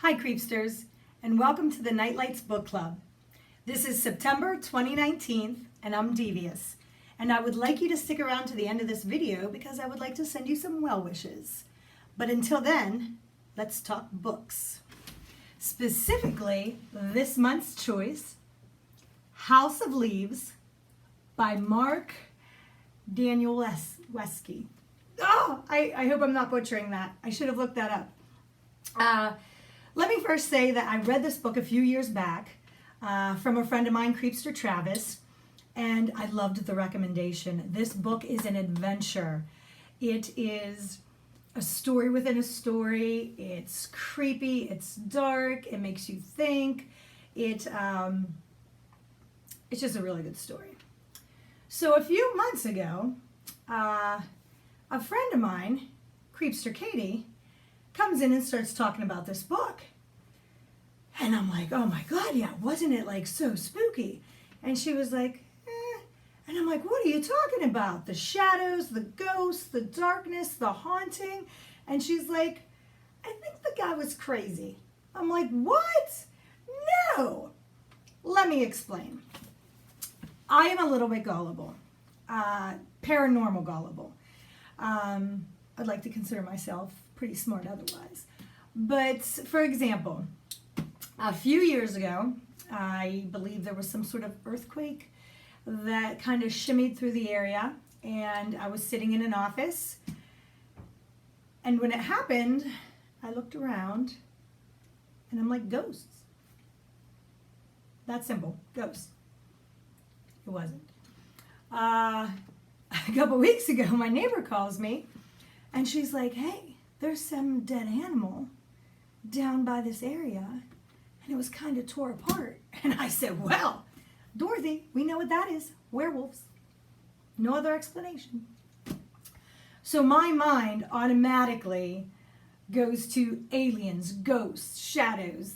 Hi Creepsters, and welcome to the Nightlights Book Club. This is September 2019, and I'm Devious. And I would like you to stick around to the end of this video because I would like to send you some well wishes. But until then, let's talk books. Specifically, this month's choice, House of Leaves by Mark Danielewski. Oh, I hope I'm not butchering that. I should have looked that up. Let me first say that I read this book a few years back from a friend of mine, Creepster Travis, and I loved the recommendation. This book is an adventure. It is a story within a story. It's creepy, it's dark, it makes you think. It's just a really good story. So a few months ago, a friend of mine, Creepster Katie, comes in and starts talking about this book. And I'm like, oh my God, yeah, wasn't it like so spooky? And she was like, eh. And I'm like, what are you talking about? The shadows, the ghosts, the darkness, the haunting. And she's like, I think the guy was crazy. I'm like, what? No. Let me explain. I am a little bit gullible, paranormal gullible. I'd like to consider myself pretty smart otherwise. But for example, a few years ago, I believe there was some sort of earthquake that kind of shimmied through the area, and I was sitting in an office, and when it happened, I looked around, and I'm like, ghosts. That simple, ghosts. It wasn't. A couple weeks ago, my neighbor calls me, and she's like, hey, there's some dead animal down by this area, and it was kind of tore apart. And I said, well, Dorothy, we know what that is. Werewolves. No other explanation. So my mind automatically goes to aliens, ghosts, shadows,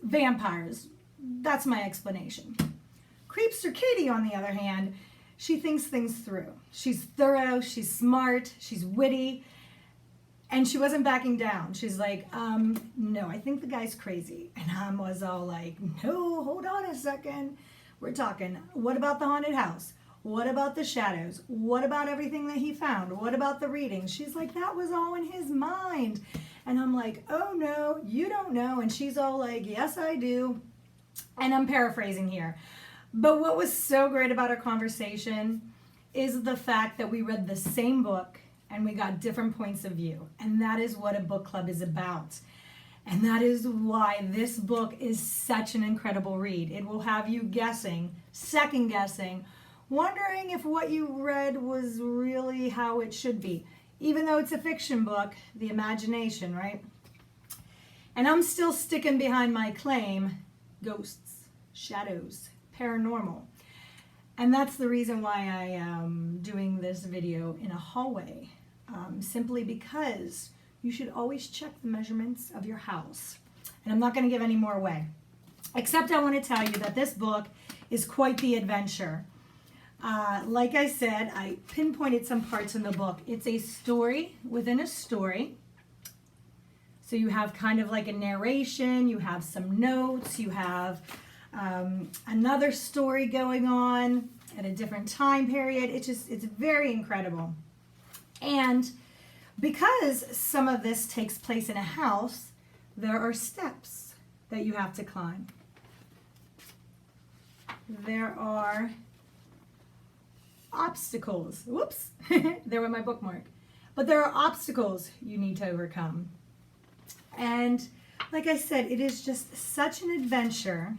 vampires. That's my explanation. Creepster Katie, on the other hand, she thinks things through. She's thorough, she's smart, she's witty, and she wasn't backing down. She's like, no, I think the guy's crazy. And I was all like, no, hold on a second. We're talking, what about the haunted house? What about the shadows? What about everything that he found? What about the readings? She's like, that was all in his mind. And I'm like, oh no, you don't know. And she's all like, yes, I do. And I'm paraphrasing here. But what was so great about our conversation is the fact that we read the same book and we got different points of view. And that is what a book club is about. And that is why this book is such an incredible read. It will have you guessing, second guessing, wondering if what you read was really how it should be. Even though it's a fiction book, the imagination, right? And I'm still sticking behind my claim, ghosts, shadows, paranormal. And that's the reason why I am doing this video in a hallway. Simply because you should always check the measurements of your house. And I'm not going to give any more away. Except I want to tell you that this book is quite the adventure. Like I said, I pinpointed some parts in the book. It's a story within a story. So you have kind of like a narration, you have some notes, you have another story going on at a different time period. It's very incredible. And because some of this takes place in a house, there are steps that you have to climb. There are obstacles. Whoops, there went my bookmark. But there are obstacles you need to overcome. And like I said, it is just such an adventure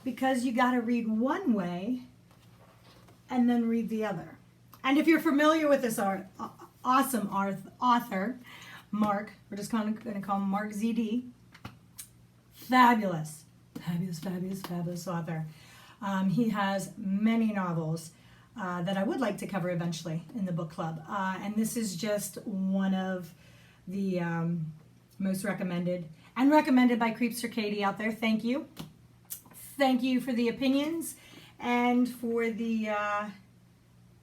because you got to read one way and then read the other. And if you're familiar with this awesome author, Mark, we're just kind of going to call him Mark ZD, fabulous author. He has many novels that I would like to cover eventually in the book club. And this is just one of the most recommended, and recommended by Creepster Katie out there. Thank you. Thank you for the opinions and for the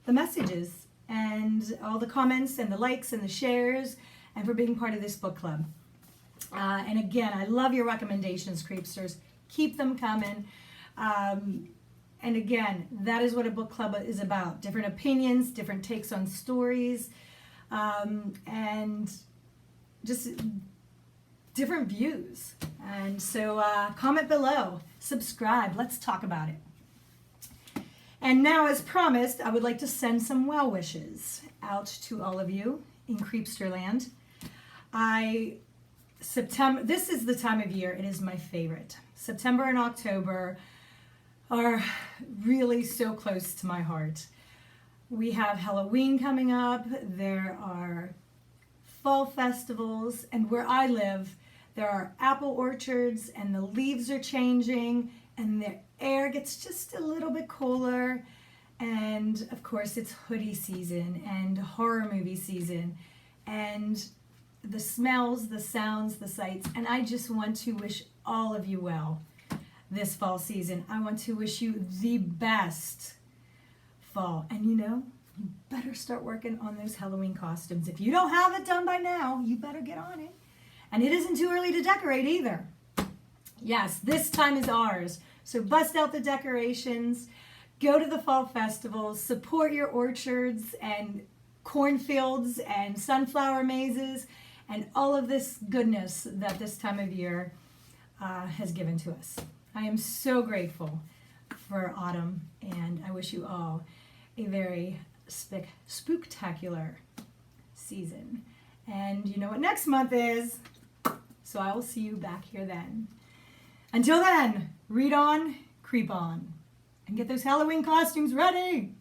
messages and all the comments and the likes and the shares and for being part of this book club. And again, I love your recommendations, Creepsters. Keep them coming. And again, that is what a book club is about. Different opinions, different takes on stories, and just different views. And so comment below, subscribe, let's talk about it. And now, as promised, I would like to send some well wishes out to all of you in Creepsterland. This is the time of year, it is my favorite. September and October are really so close to my heart. We have Halloween coming up, there are fall festivals, and where I live, there are apple orchards, and the leaves are changing, and the air gets just a little bit cooler. And of course, it's hoodie season and horror movie season, and the smells, the sounds, the sights. And I just want to wish all of you well this fall season. I want to wish you the best fall. And you better start working on those Halloween costumes. If you don't have it done by now, you better get on it. And it isn't too early to decorate either. Yes, this time is ours. So bust out the decorations, go to the fall festivals, support your orchards and cornfields and sunflower mazes and all of this goodness that this time of year has given to us. I am so grateful for autumn, and I wish you all a very spooktacular season. And you know what next month is, so I will see you back here then. Until then, read on, creep on, and get those Halloween costumes ready.